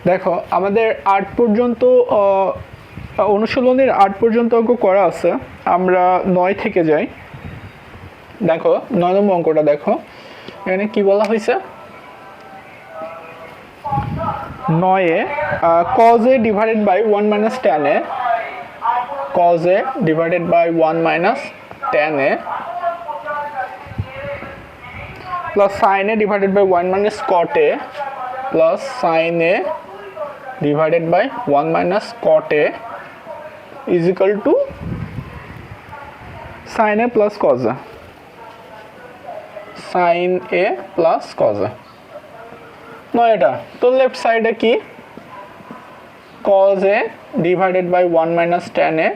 দেখো আমাদের 8 পর্যন্ত অনুশীলনের 8 পর্যন্ত অঙ্ক করা আছে, আমরা 9 থেকে যাই। দেখো 9 নম্বর অঙ্কটা দেখো, এখানে কি বলা হয়েছে, 9 cos a divided by 1 minus tan a, cos a divided by 1 minus tan a plus sin a divided by 1 minus cot a plus sin a divided by 1 minus cot a is equal to sin a plus cos a, sin a plus cos a। নয়টা তো left সাইডে কি, cos a divided by 1 minus tan a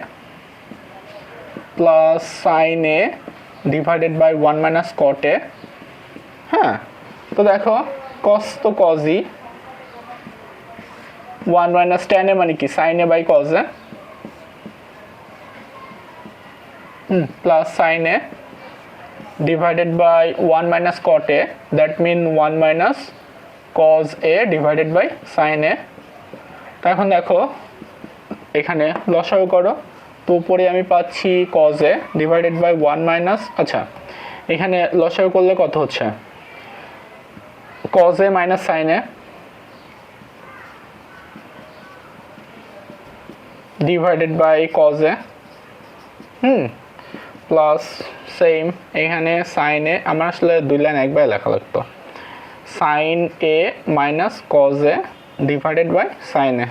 plus sin a divided by 1 minus cot a। হ্যাঁ, তো দেখো cos তো cos E, 1 minus tan a মানে কি sin a by cos a, plus sin a divided by 1 minus cot a, that mean 1 minus cos a divided by sin a। তো এখন দেখো এখানে লসাগু করো, তো উপরে আমি পাচ্ছি cos a divided by 1 minus, আচ্ছা এখানে লসাগু করলে কত হচ্ছে, cos a minus sin a divided by cos a, plus same এখানে sin a, আমার আসলে দুই লাইন একবার লেখা লাগতো, sin a minus cos a divided by sin a।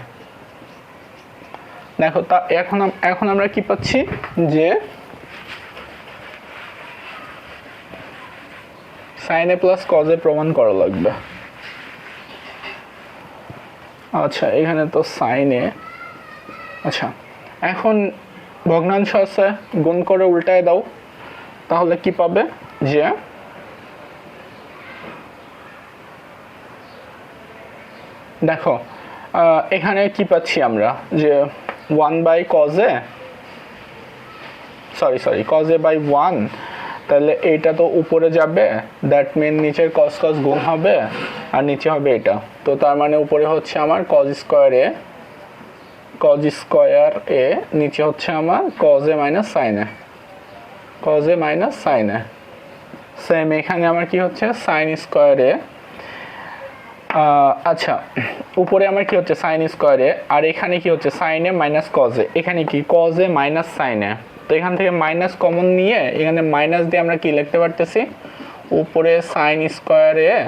দেখো তা এখন আমরা কি পাচ্ছি যে sin a plus cos a প্রমাণ করা লাগবে। আচ্ছা এখানে তো sin a, আচ্ছা এখন ভগ্নাংশ আছে, গুণ করে উল্টায় দাও, তাহলে কি পাবে যে দেখো এখানে কি পাচ্ছি আমরা যে 1 by cos a, sorry cos a by 1, তাহলে এইটা তো উপরে যাবে, দ্যাট মিন নিচের cos cos গুণ হবে আর নিচে হবে এটা, তো তার মানে উপরে হচ্ছে আমার cos স্কয়ার a, নিচে হচ্ছে আমার cos a minus sin a, cos a minus sin a। Same এখানে আমার কি হচ্ছে sin স্কয়ার a, আচ্ছা উপরে আমার কি হচ্ছে sin স্কয়ার a, আর এখানে কি হচ্ছে sin a minus cos a, এখানে কি cos a minus sin a, তো এখান থেকে মাইনাস কমন নিয়ে এখানে মাইনাস দিয়ে আমরা কি লিখতে পারতেছি, উপরে sin স্কয়ার a,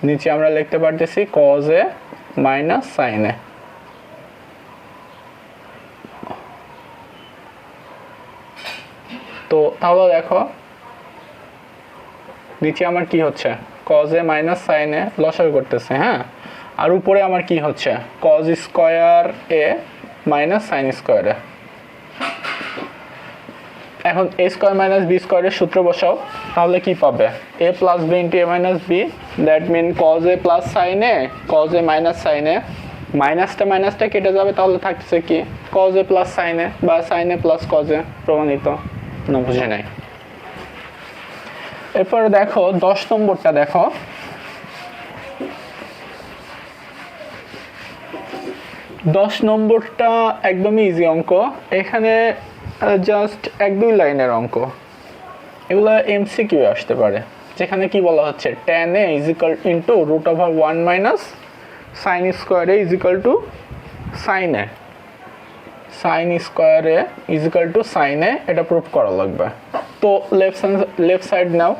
নিচে আমরা লিখতে পারতেছি cos a minus sin a। তো তাহলে দেখো নিচে আমার কি হচ্ছে cos a minus sin a, লসাগু করতেছে, হ্যাঁ, আর উপরে আমার কি হচ্ছে cos square a minus sin square a। এখন a স্কয়ার মাইনাস b স্কয়ারের সূত্র বসাও, তাহলে কি পাবে a plus b into a minus b, that mean cos a plus sin a, cos a minus sin a, মাইনাসটা কেটে যাবে, তাহলে থাকছে কি cos a plus sin a বা sin a plus cos a, প্রমাণিত। না বুঝে নাই। এরপরে দেখো 10 নম্বরটা দেখো, 10 নম্বরটা একদমই ইজি অঙ্ক, এখানে জাস্ট 1-2 লাইনের অঙ্ক, এগুলো এমসিকিউ আসতে পারে, যেখানে কি বলা হচ্ছে tan a is equal into root over 1 minus sin square a is equal to sin a, sin square a is equal to sin a, এটা প্রুফ করা লাগবে। তো লেফট সাইড নাও,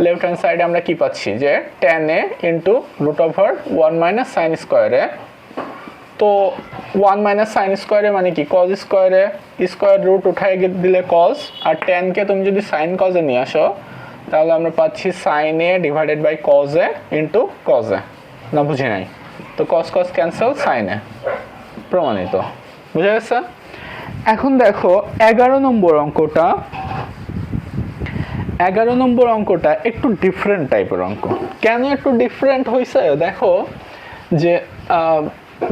লেফট হ্যান্ড সাইডে আমরা কি পাচ্ছি যে tan a into root over 1 minus sin square a, তো 1 minus sin square a মানে কি cos square a, square root উঠায় দিলে cos, আর tan কে তুমি যদি sin cos এ নিয়ে আসো তাহলে আমরা পাচ্ছি sin a divided by cos a into cos a। না বুঝি নাই, তো cos cos cancel, sin a, প্রমাণিত। বুঝা গেছে? এখন দেখো 11 নম্বর অঙ্কটা, 11 নম্বর অঙ্কটা একটু ডিফারেন্ট টাইপের অঙ্ক। কেন একটু ডিফারেন্ট হয়েছে দেখো, যে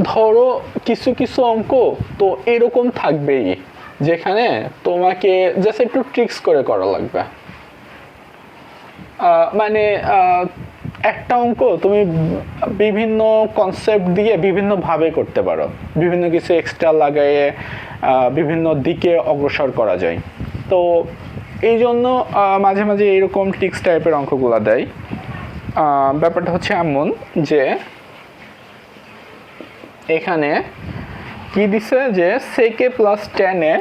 ধরো কিছু অঙ্ক তো এরকম থাকবেই, যেখানে তোমাকে জাস্ট একটু ট্রিক্স করে করা লাগবে, মানে একটা অঙ্ক তুমি বিভিন্ন কনসেপ্ট দিয়ে বিভিন্নভাবে করতে পারো, বিভিন্ন কিছু এক্সট্রা লাগাইয়ে বিভিন্ন দিকে অগ্রসর করা যায়। তো এই জন্য মাঝে মাঝে এইরকম ট্রিক্স টাইপের অঙ্কগুলো দেয়। ব্যাপারটা হচ্ছে এমন যে এখানে কি দিছে যে sec a plus tan a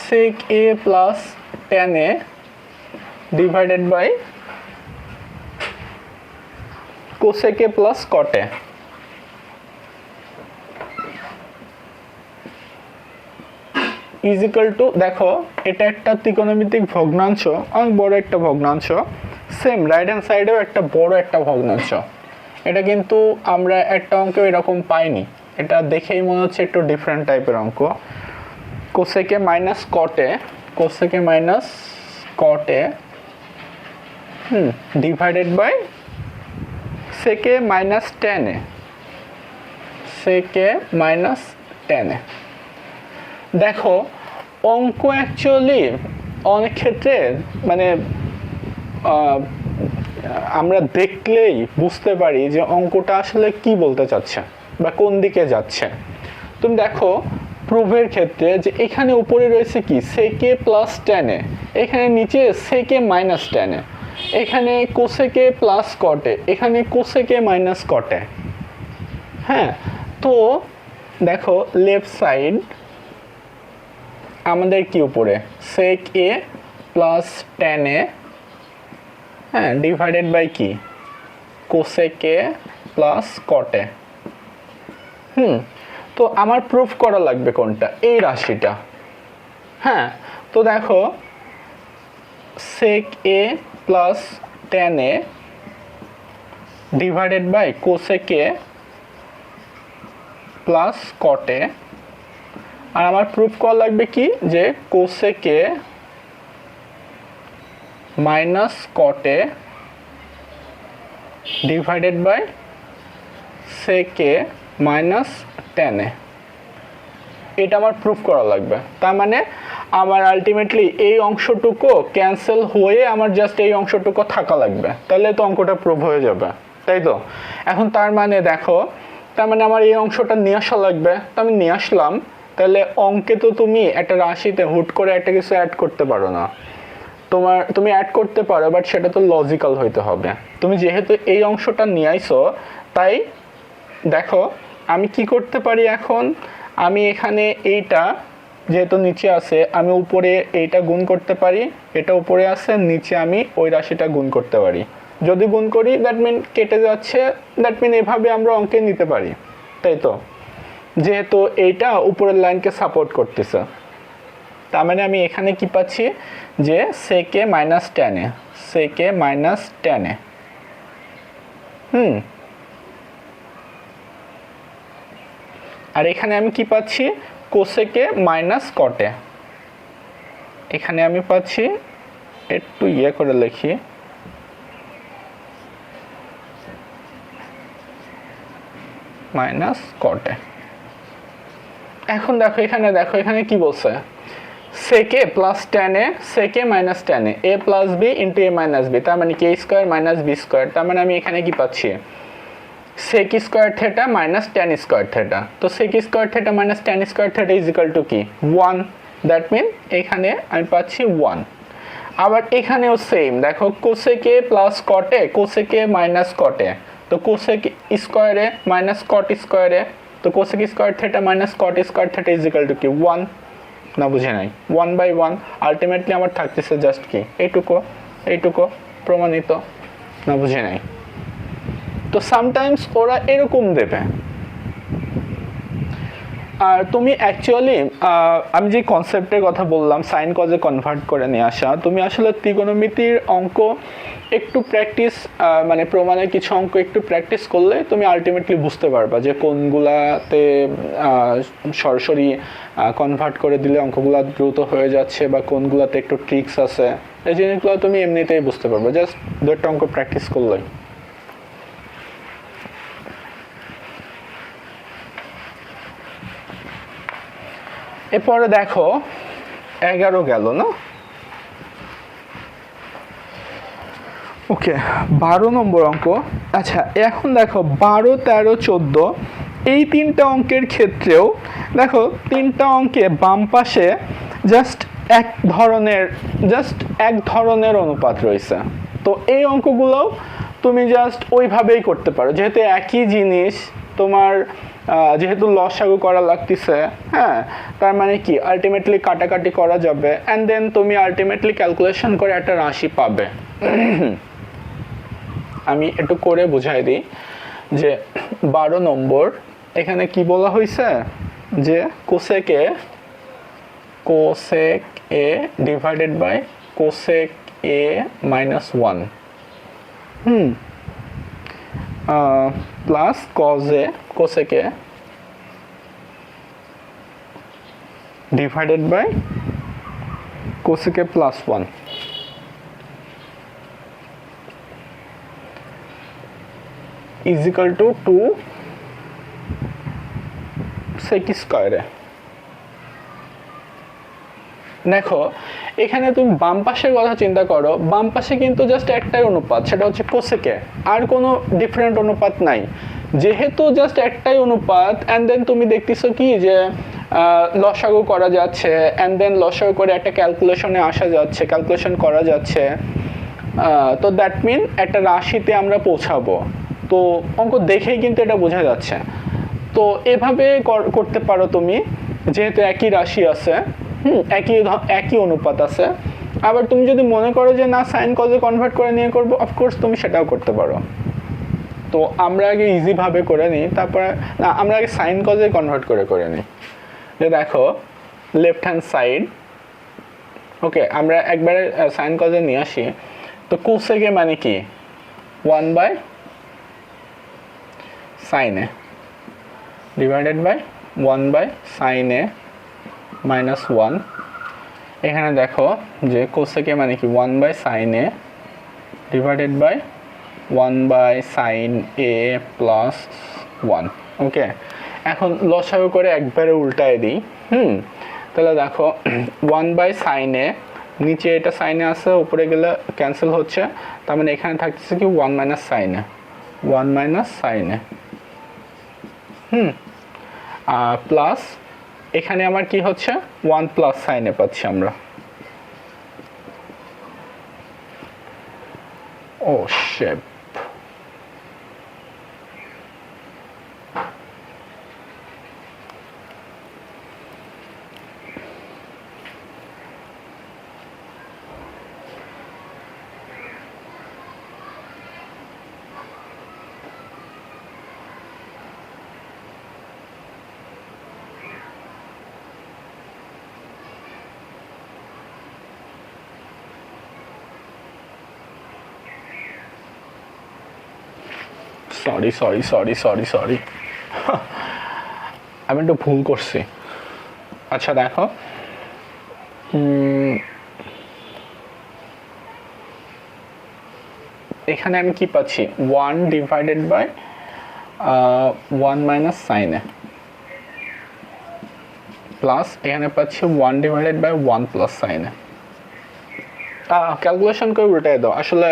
sec a plus tan a divided by cosec a plus cot a। Equal to, দেখো এটা একটা ত্রিকোণমিতিক ভগ্নাংশ, অনেক বড় একটা ভগ্নাংশ, সেম রাইট হ্যান্ড সাইডেও একটা বড় একটা ভগ্নাংশ। এটা কিন্তু আমরা একটা অঙ্ক এরকম পাইনি, এটা দেখেই মনে হচ্ছে একটু ডিফারেন্ট টাইপের অঙ্ক। cosec a minus cot a, cosec a minus cot a divided by sec a minus tan a, sec a minus tan a। দেখো অঙ্ক অ্যাকচুয়ালি অনেক ক্ষেত্রে মানে আমরা দেখলেই বুঝতে পারি যে অঙ্কটা আসলে কি বলতে চাচ্ছে বা কোন দিকে যাচ্ছে। তুমি দেখো প্রুফের ক্ষেত্রে যে এখানে উপরে রয়েছে কি sec a plus tan a, এখানে নিচে sec a minus tan a, এখানে cosec a plus cot a, এখানে cosec a minus cot a। হ্যাঁ, তো দেখো লেফট সাইড আমাদের কি উপরে sec a plus tan a, হ্যাঁ, ডিভাইডেড বাই কি cosec a plus cot a। তো আমার প্রুফ করা লাগবে কোনটা, এই রাশিটা। হ্যাঁ, তো দেখো sec a plus tan a divided by cosec a plus cot a, আর আমার প্রুফ করা লাগবে কি যে cosec a minus cot a divided by sec a minus tan a। এটা আমার প্রুফ করা লাগবে। তার মানে আমার আলটিমেটলি এই অংশটুকু ক্যান্সেল হয়ে আমার জাস্ট এই অংশটুকু থাকা লাগবে, তাহলে তো অঙ্কটা প্রুফ হয়ে যাবে, তাই তো? এখন তার মানে দেখো, তার মানে আমার এই অংশটা নিয়ে আসা লাগবে, তো আমি নিয়ে আসলাম। তাহলে অঙ্কে তো তুমি একটা রাশিতে হুট করে একটা কিছু অ্যাড করতে পারো না, তুমি অ্যাড করতে পারো, বাট সেটা তো লজিক্যাল হইতে হবে। তুমি যেহেতু এই অংশটা নিয়ে আইছো, তাই দেখো আমি কি করতে পারি এখন, আমি এখানে এইটা যেহেতু নিচে আছে, আমি উপরে এইটা গুণ করতে পারি, এটা উপরে আছে, নিচে আমি ওই রাশিটা গুণ করতে পারি। যদি গুণ করি দ্যাট মিন কেটে যাচ্ছে, দ্যাট মিন এভাবে আমরা অঙ্কে নিতে পারি, তাই তো? যেহেতু এইটা উপরের লাইনকে সাপোর্ট করতেছে, তার মানে আমি এখানে কি পাচ্ছি যে sec a minus tan a, sec a minus tan a। আর এখানে আমি কি পাচ্ছি cosec a minus cot a। এখানে আমি পাচ্ছি, একটু করে লিখি, মাইনাস cot a। এখন দেখো এখানে, দেখো এখানে কি বলছে, sec a plus tan a, sec a minus tan a, a plus b into a minus b, তার মানে k square minus b square. তার মানে আমি এখানে কি পাচ্ছি sec square theta minus tan square theta. তো sec square theta minus tan square theta is equal two কি 1, দ্যাট মিন এখানে আমি পাচ্ছি 1। আবার এখানেও সেম, দেখো cosec a plus cot a, cosec a minus cot a, তো cosec স্কোয়ারে মাইনাস cot স্কোয়ারে, তো cosec square theta minus cot square theta is equal two কি 1। না বুঝে নাই, 1/1 আলটিমেটলি আমার থাকতেছে জাস্ট কি এইটুকু, এইটুকু প্রমাণিত। না বুঝে নাই। তো সামটাইমস ওরা এরকম দেবে। আর তুমি অ্যাকচুয়ালি আমি যে কনসেপ্টের কথা বললাম সাইন কজে কনভার্ট করে নিয়ে আসা, তুমি আসলে ত্রিকোণমিতির অঙ্ক একটু প্র্যাকটিস, মানে প্রমাণের কিছু অঙ্ক একটু প্র্যাকটিস করলে তুমি আলটিমেটলি বুঝতে পারবা যে কোনগুলাতে সরাসরি কনভার্ট করে দিলে অঙ্কগুলো দ্রুত হয়ে যাচ্ছে বা কোনগুলাতে একটু ট্রিক্স আছে। এই জিনিসগুলো তুমি এমনিতেই বুঝতে পারবে জাস্ট দুটো অঙ্ক প্র্যাকটিস করলে। এরপরে দেখো 11 গেল না, ওকে। ওকে, 12 নম্বর অঙ্ক। আচ্ছা, এখন দেখো 12, 13, 14 এই তিনটা অঙ্কের ক্ষেত্রেও দেখো তিনটা অঙ্কে বাম পাশে জাস্ট এক ধরনের অনুপাত রয়েছে। তো এই অঙ্কগুলোও তুমি জাস্ট ওইভাবেই করতে পারো, যেহেতু একই জিনিস তোমার, যেহেতু লসাগু করা লাগতেছে, হ্যাঁ, তার মানে কি আলটিমেটলি কাটাকাটি করা যাবে অ্যান্ড দেন তুমি আলটিমেটলি ক্যালকুলেশন করে একটা রাশি পাবে। আমি একটু করে বুঝাই দিই যে 12 নম্বর এখানে কি বলা হয়েছে যে cosec A divided by cosec A minus 1 plus cosec A divided by cosec A plus 1 is equal to 2 sec স্কয়ারে। দেখো এখানে তুমি বাম পাশের কথা চিন্তা করো, বাম পাশে কিন্তু জাস্ট একটাই অনুপাত, সেটা হচ্ছে কোসেকে, আর কোনো ডিফারেন্ট অনুপাত নাই। যেহেতু জাস্ট একটাই অনুপাত অ্যান্ড দেন তুমি দেখতেছো কি যে লসাগু করা যাচ্ছে অ্যান্ড দেন লসাগু করে একটা ক্যালকুলেশনে আসা যাচ্ছে, ক্যালকুলেশন করা যাচ্ছে, তো দ্যাট মিন একটা রাশিতে আমরা পৌঁছাবো। তো অঙ্ক দেখেই কিন্তু এটা বোঝা যাচ্ছে। তো এভাবে করতে পারো তুমি, যেহেতু একই রাশি আছে, একই অনুপাত আছে। আবার তুমি যদি মনে করো যে না সাইন কজে কনভার্ট করে নিয়ে করবো, অফকোর্স তুমি সেটাও করতে পারো। তো আমরা আগে ইজিভাবে করে নিই, তারপরে না আমরা আগে সাইন কজে কনভার্ট করে নিই। যে দেখো লেফট হ্যান্ড সাইড, ওকে, আমরা একবারে সাইন কজে নিয়ে আসি। তো কোসেকে মানে কি 1 by sine A divided by 1 by sine A minus 1। এখানে দেখো যে কোসেকে মানে কি 1 by sine A divided by 1 by sine A plus 1। Okay, এখন লসাগু করে একবারে উল্টায় দিই। তাহলে দেখো 1 বাই সাইন এ, নিচে এটা সাইনে আছে, উপরে গেলে ক্যান্সেল হচ্ছে, তার মানে এখানে থাকতেছে কি 1 minus sine A, 1 minus sine A, plus এখানে আমার কি হচ্ছে 1 প্লাস সাইন এ পাচ্ছি আমরা। ও শেপ, সরি আমি একটু ভুল করছি। আচ্ছা দেখো এখানে আমি কি পাচ্ছি 1 divided by 1 minus sine A plus এখানে পাচ্ছি 1 divided by 1 plus sine A. Calculation করে উল্টাই দাও, আসলে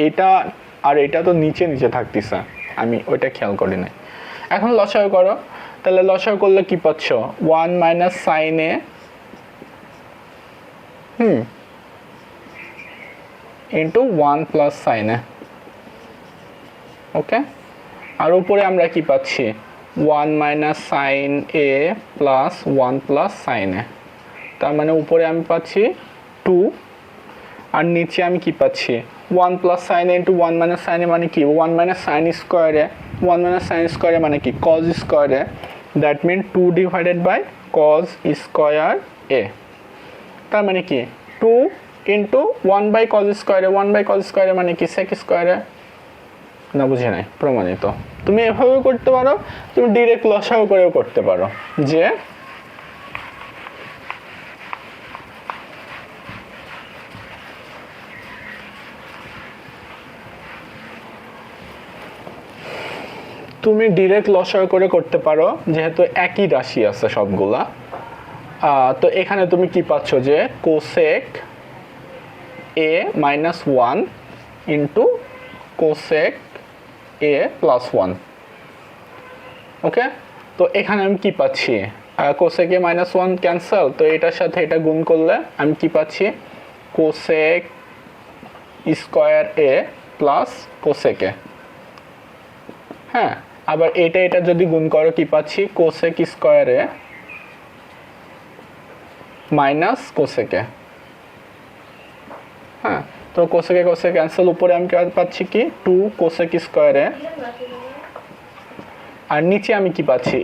এইটা আর এটা তো নিচে থাকতেছে, আমি ওইটা খেয়াল করি নাই। এখন লসাগু করো, তাহলে লসাগু করলে কি পাচ্ছ 1 মাইনাস সাইন এ ইন্টু 1 প্লাস সাইন এ। ওকে, আর উপরে আমরা কি পাচ্ছি 1 minus sine A plus 1 plus sine এ, তার মানে উপরে আমি পাচ্ছি 2 আর নিচে আমি কি পাচ্ছি 1 প্লাস সাইন এ ইন্টু 1 মাইনাস সাইন এ মানে কি 1 মাইনাস সাইন স্কোয়ারে, 1 মাইনাস সাইন স্কোয়ারে মানে কি কজ স্কোয়ারে, that mean 2 divided by cos square A, তার মানে কি 2 ইন্টু 1 বাই কজ স্কোয়ারে, 1 বাই কজ স্কোয়ারে মানে কি সেক স্কোয়ারে। না বুঝে নাই, প্রমাণিত। তুমি এভাবেও করতে পারো, তুমি ডিরেক্ট লসাগু করেও করতে পারো, যে তুমি ডিরেক্ট লসাগু করে করতে পারো, যেহেতু একই রাশি আছে সবগুলা। তো এখানে তুমি কি পাচ্ছ যে cosec A minus 1 into cosec A plus 1। ওকে, তো এখানে আমি কি পাচ্ছি, কোসেক এ মাইনাস 1 ক্যান্সেল, তো এটার সাথে এটা গুণ করলে আমি কি পাচ্ছি, কোসেক স্কোয়ার এ প্লাস কোসেক এ। হ্যাঁ, আবার এটা যদি গুণ করো কি পাচ্ছি, কোসেক স্কোয়ার এ মাইনাস কোসেক এ। হ্যাঁ, তো কোসেকে কোসেক ক্যান্সেল, উপরে আমি পাচ্ছি কি 2 কোসেক স্কোয়ারে, আর নিচে আমি কি পাচ্ছি,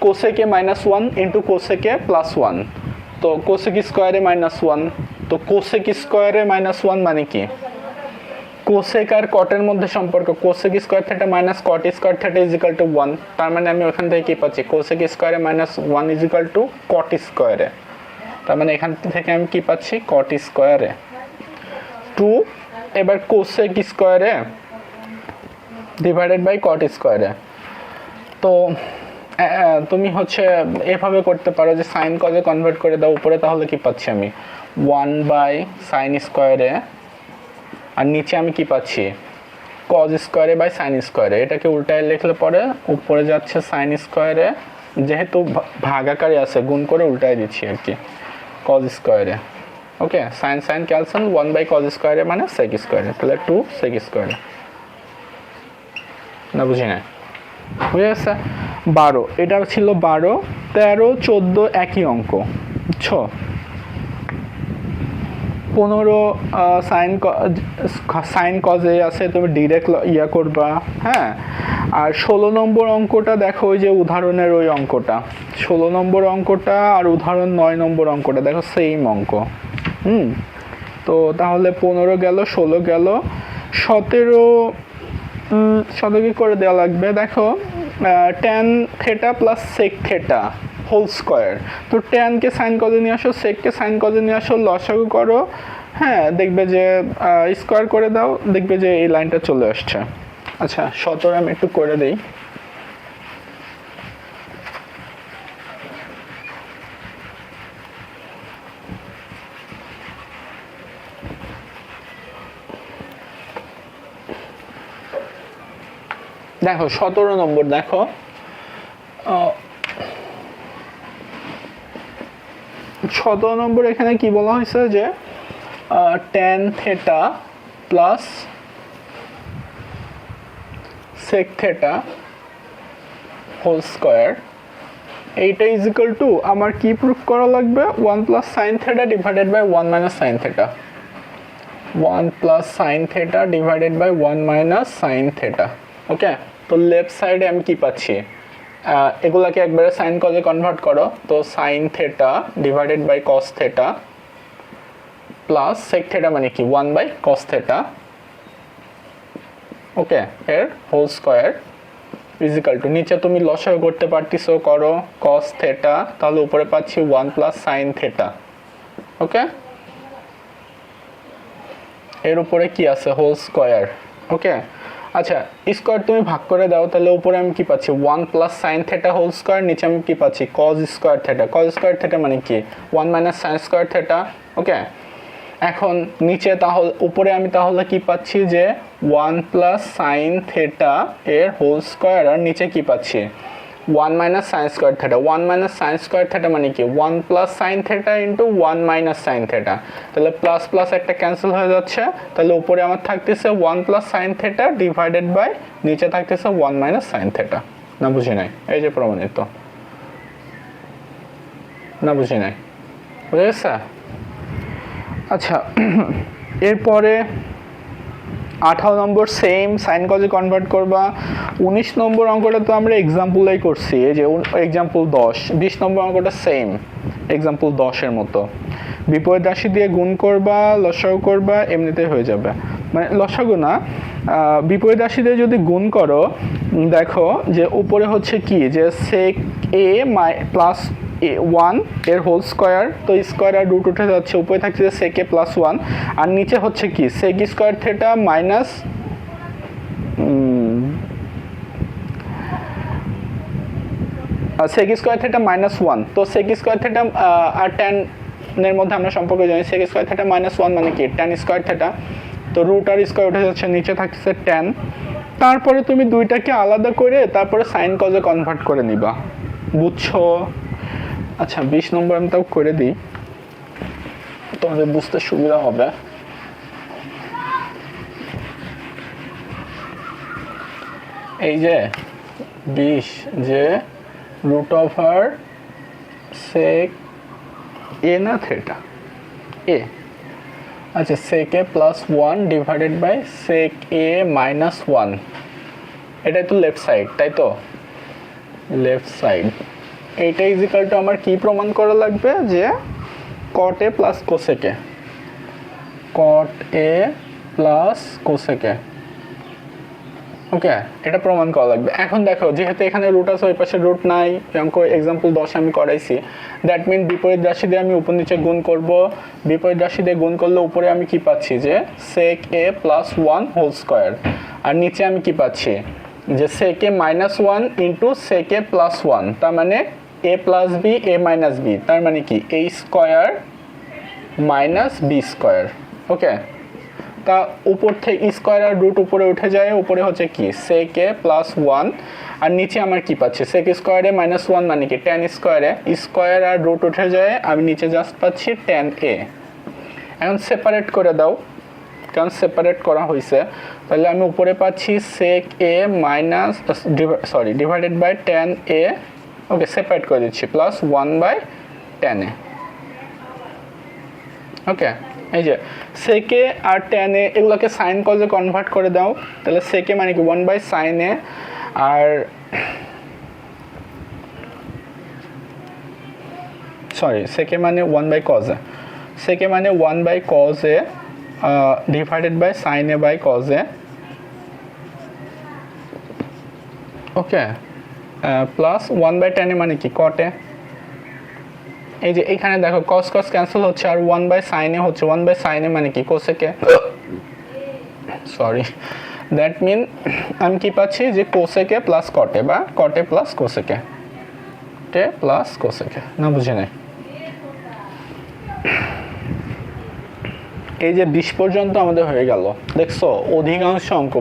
cosec minus 1 into cosec plus 1। তো কোসেক স্কোয়ারে মাইনাস 1, তো কোসেক স্কোয়ারে মাইনাস 1 মানে কি, কোসেক আর কটের মধ্যে সম্পর্ক, cosec square theta minus cot square theta is equal two 1। তার মানে আমি ওখান থেকে কি পাচ্ছি, কোসেক স্কোয়ারে মাইনাস 1 ইজ ইকুয়াল টু কট স্কোয়ারে। তার মানে এখান থেকে আমি কি পাচ্ছি, কট স্কোয়ারে 2, এবার কোসেক স্কোয়ারে ডিভাইডেড বাই কট স্কোয়ারে। তো তুমি হচ্ছে এভাবে করতে পারো যে সাইন কজে কনভার্ট করে দাও উপরে, তাহলে কি পাচ্ছি আমি 1 বাই সাইন স্কোয়ারে, আর নিচে আমি কি পাচ্ছি, কজ স্কোয়ারে বাই সাইন স্কোয়ারে। এটাকে উল্টায় লিখলে পরে উপরে যাচ্ছে সাইন স্কোয়ারে, যেহেতু ভাগাকারে আছে গুণ করে উল্টায় দিচ্ছি আর কি, কজ স্কোয়ারে। ওকে, সাইন সাইন ক্যালসন, 1 বাই কজ স্কোয়ারে মানে সেক স্কোয়ারে, তাহলে 2 সেক স্কোয়ারে। না বুঝি না, বুঝে গেছে। 12, এটা ছিল 12, 13, 14 একই অঙ্ক, বুঝছো। 15 সাইন কজে আছে, তুমি ডিরেক্ট ইয়া করবা। হ্যাঁ, আর 16 নম্বর অঙ্কটা দেখো, ওই যে উদাহরণের ওই অঙ্কটা, 16 নম্বর অঙ্কটা আর উদাহরণ 9 নম্বর অঙ্কটা দেখো সেম অঙ্ক। তো তাহলে 15 গেল, 16 গেল, 17 কি করে দেওয়া লাগবে দেখো, tan theta plus sec theta whole square. তো ট্যানকে সাইন কজে নিয়ে আসো, সেককে সাইন কজে নিয়ে আসো, লসাগু করো। হ্যাঁ, দেখবে যে স্কোয়ার করে দাও, দেখবে যে এই লাইনটা চলে আসছে। আচ্ছা, 17 আমি একটু করে দিই। দেখো 17 নম্বর, দেখো 17 নম্বর এখানে কি বলা হয়েছে যে tan theta plus sec theta whole square, এইটা ইজ ইকুয়াল টু আমার কি প্রুফ করা লাগবে, 1 plus sine theta divided by 1 minus sine theta, 1 plus sine theta divided by 1 minus sine theta. Okay, তো লেফট সাইডে আমি কি পাচ্ছি, এগুলাকে একবারে সাইন কজে কনভার্ট করো, তো sine theta divided by cos theta plus sec theta মানে কি 1 বাই কস থেটা। ওকে, এর whole square is equal to, নিচে তুমি লসাগু করতে পারতেছো, করো কস থেটা, তাহলে উপরে পাচ্ছি 1 প্লাস সাইন থেটা। ওকে, এর উপরে কি আছে, হোল স্কোয়ার। ওকে, আচ্ছা, স্কোয়ার তুমি ভাগ করে দাও, তাহলে উপরে আমি কি পাচ্ছি 1 plus sine theta whole square, নিচে আমি কি পাচ্ছি cos square theta. Cos square theta মানে কি 1 minus sine square theta. Okay, এখন নিচে তাহলে উপরে আমি তাহলে কি পাচ্ছি যে 1 প্লাস সাইন থেটা এর হোল স্কোয়ার, আর নিচে কি পাচ্ছি 1 minus sine square theta. 1 minus sine square theta মানে কি 1 plus sine theta into 1 minus sine theta, তাহলে প্লাস প্লাস একটা ক্যান্সেল হয়ে যাচ্ছে, তাহলে উপরে আমার থাকতেছে 1 plus sine theta divided by নিচে থাকতেছে 1 মাইনাস সাইন থেটা। না বুঝি নাই, এই যে প্রমাণিত। না বুঝি নাই, বুঝে গেছে। আচ্ছা, এরপরে 18 নম্বর সেম সাইন কজে কনভার্ট করবা। 19 নম্বর অঙ্কটা তো আমরা এক্সাম্পলাই করছি, এই যে এক্সাম্পল 10। 20 নম্বর অঙ্কটা সেম এক্সাম্পল 10-এর মতো, বিপরীত রাশি দিয়ে গুণ করবা, লসাগু করবা, এমনিতেই হয়ে যাবে। মানে লসাগু না, বিপরীত রাশি দিয়ে যদি গুণ করো, দেখো যে উপরে হচ্ছে কি যে সেক এ প্লাস 1 এর হোল স্কোয়ার, তো স্কোয়ার আর রুট উঠে যাচ্ছে, উপরে থাকছে সেক এ প্লাস 1, আর নিচে হচ্ছে কি sec square theta minus sec square theta minus 1। তো সেক স্কোয়ার থেটা আর ট্যান এর মধ্যে আমরা সম্পর্ক জানি, সেক স্কোয়ার থেটা মাইনাস 1 মানে কি ট্যান স্কোয়ার থেটা। তো রুট আর স্কোয়ার উঠে যাচ্ছে, নিচে থাকছে tan। তারপরে তুমি দুইটাকে আলাদা করে তারপরে সাইন কজে কনভার্ট করে নিবা, বুঝছো? আচ্ছা 20 নম্বর আমি তাও করে দিই, তোমাদের বুঝতে সুবিধা হবে। এই যে 20 যে রুট ওভার সেক এ না থেটা এ, আচ্ছা sec A plus 1 divided by sec A minus 1, এটাই তো লেফট সাইড, তাই তো? লেফট সাইড এইটা ইজিক্যাল টু আমার কি প্রমাণ করা লাগবে, যে cot A plus cosec A, cot A plus cosec A. Okay, এটা প্রমাণ করা লাগবে। এখন দেখো যেহেতু এখানে রুট আছে, ওই পাশে রুট নাই, অঙ্ক এক্সাম্পল 10 আমি করাইছি, দ্যাট মিন বিপরীত রাশি দিয়ে আমি উপর নিচে গুণ করব। বিপরীত রাশি দিয়ে গুণ করলে উপরে আমি কি পাচ্ছি, যে সেক এ প্লাস 1 হোল স্কোয়ার, আর নিচে আমি কি পাচ্ছি, যে সেক A minus 1 into sec A plus 1, তার মানে এ plus B A minus B, তার মানে কি এ স্কোয়ার মাইনাস বি স্কোয়ার। ওকে, তা উপর থেকে স্কোয়ার আর রুট উপরে উঠে যায়, উপরে হচ্ছে কি সেক এ প্লাস 1, আর নিচে আমার কি পাচ্ছি সেক স্কোয়ারে মাইনাস 1 মানে কি tan স্কোয়ারে, স্কোয়ার আর রুট উঠে যায়, আমি নিচে জাস্ট পাচ্ছি tan এ। এখন সেপারেট করে দাও, কারণ সেপারেট করা হয়েছে, তাহলে আমি উপরে পাচ্ছি sec A minus divided by tan A, okay separate করে দিচ্ছি, plus 1 by tan A. Okay, এই যে সেকে আর tan এ এগুলোকে সাইন কজে কনভার্ট করে দাও, তাহলে সেকে মানে কি 1 বাই সাইন এ, আর সেকে মানে 1 বাই কজ এ, সেকে মানে 1 by cos A divided by sine A by cos A. Okay, plus 1 by tan A মানে কি কট এ। এই যে এখানে দেখো cos cos ক্যান্সেল হচ্ছে, আর 1 বাই সাইন এ হচ্ছে, 1 বাই সাইন এ মানে কি কোসেকে, সরি দ্যাট মিন আমি কি পাচ্ছি, যে কোসেকে প্লাস কটে, বা কটে প্লাস কোসেকে, টে প্লাস কোসেকে। না বুঝে নাই? এই যে 20 পর্যন্ত আমাদের হয়ে গেল, দেখছো অধিকাংশ অঙ্ক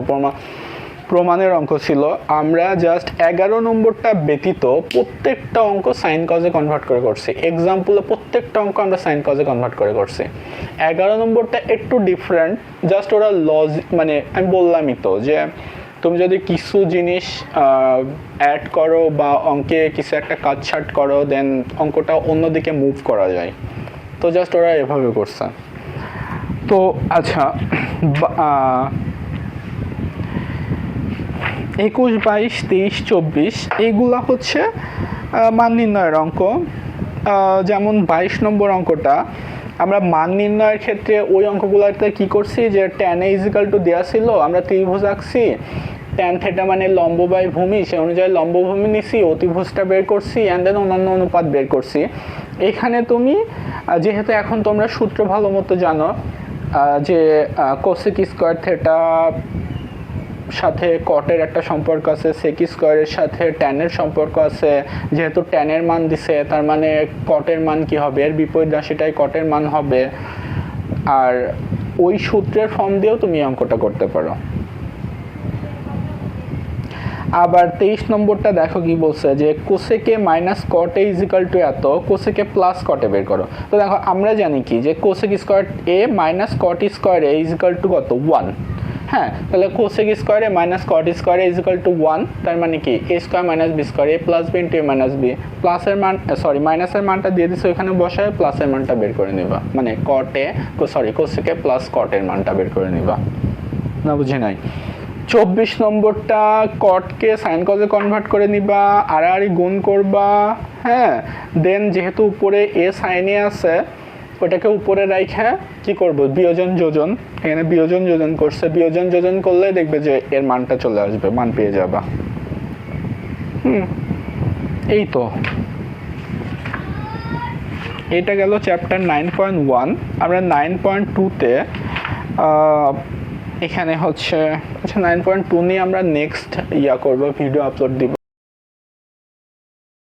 প্রমাণের অঙ্ক ছিল। আমরা জাস্ট 11 নম্বরটা ব্যতীত প্রত্যেকটা অঙ্ক সাইন কজে কনভার্ট করে করছি, এক্সাম্পলে প্রত্যেকটা অঙ্ক আমরা সাইন কজে কনভার্ট করে করছি। 11 নম্বরটা একটু ডিফারেন্ট, জাস্ট ওরা লজিক, মানে আমি বললামই তো যে তুমি যদি কিছু জিনিস অ্যাড করো বা অঙ্কে কিছু একটা কাজ ছাট করো, দেন অঙ্কটা অন্যদিকে মুভ করা যায়, তো জাস্ট ওরা এভাবে করছে। তো আচ্ছা 21, 22, 23, 24 এইগুলা হচ্ছে মান নির্ণয়ের অঙ্ক। যেমন 22 নম্বর অঙ্কটা আমরা মান নির্ণয়ের ক্ষেত্রে ওই অঙ্কগুলোতে কি করছি, যে tan a ইজিক্যাল টু দেওয়া ছিল, আমরা ত্রিভুজ আঁকছি, tan থেটা মানে লম্ব বাই ভূমি, সে অনুযায়ী লম্ব ভূমি নিছি, অতিভুজটা বের করছি, অ্যান্ড দেন অন্যান্য অনুপাত বের করছি। এখানে তুমি যেহেতু এখন তোমরা সূত্র ভালো মতো জানো, যে কোসেক স্কোয়ার থেটা সাথে কটের একটা সম্পর্ক আছে, সেক স্কোয়ারের সাথে ট্যানের সম্পর্ক আছে, যেহেতু ট্যানের মান দিছে তার মানে কটের মান কি হবে, এর বিপরীত রাশিটাই কটের মান হবে, আর ওই সূত্রের ফর্ম দিয়েও তুমি অঙ্কটা করতে পারো। আবার 23 নম্বরটা দেখো কি বলছে, যে কোসেকে মাইনাস কটে ইজিক্যাল টু এত, কোসেকে প্লাস কটে বের করো। তো দেখো আমরা জানি কি, যে কোসেক স্কোয়ার এ মাইনাস কট স্কোয়ার এ ইজিক্যাল টু কত 1, হ্যাঁ, তাহলে কোসেক স্কোয়ারে মাইনাস কট স্কোয়ারে ইজিক্যাল টু 1, তার মানে কি এ স্কোয়ার মাইনাস বি স্কোয়ার, এ প্লাস বি ইন্টু এ মাইনাস বি, প্লাসের মান মাইনাসের মানটা দিয়ে দিচ্ছে ওইখানে বসায়, প্লাসের মানটা বের করে নিবা, মানে কোসেকে প্লাস কটের মানটা বের করে নিবা। না বুঝি নাই? 24 নম্বরটা কটকে সাইন কজে কনভার্ট করে নিবা, আড়াআড়ি গুণ করবা, হ্যাঁ, দেন যেহেতু উপরে এ সাইনে আছে ওটাকে উপরে রাইখা কি করব, বিয়োজন যোজন, এখানে বিয়োজন যোজন করছে, বিয়োজন যোজন করলে দেখবে যে এর মানটা চলে আসবে, মান পেয়ে যাবা। এই তো এটা গেল চ্যাপ্টার 9.1। আমরা 9.2-তে এখানে হচ্ছে, আচ্ছা 9.2 নিয়ে আমরা নেক্সট করব, ভিডিও আপলোড দিব।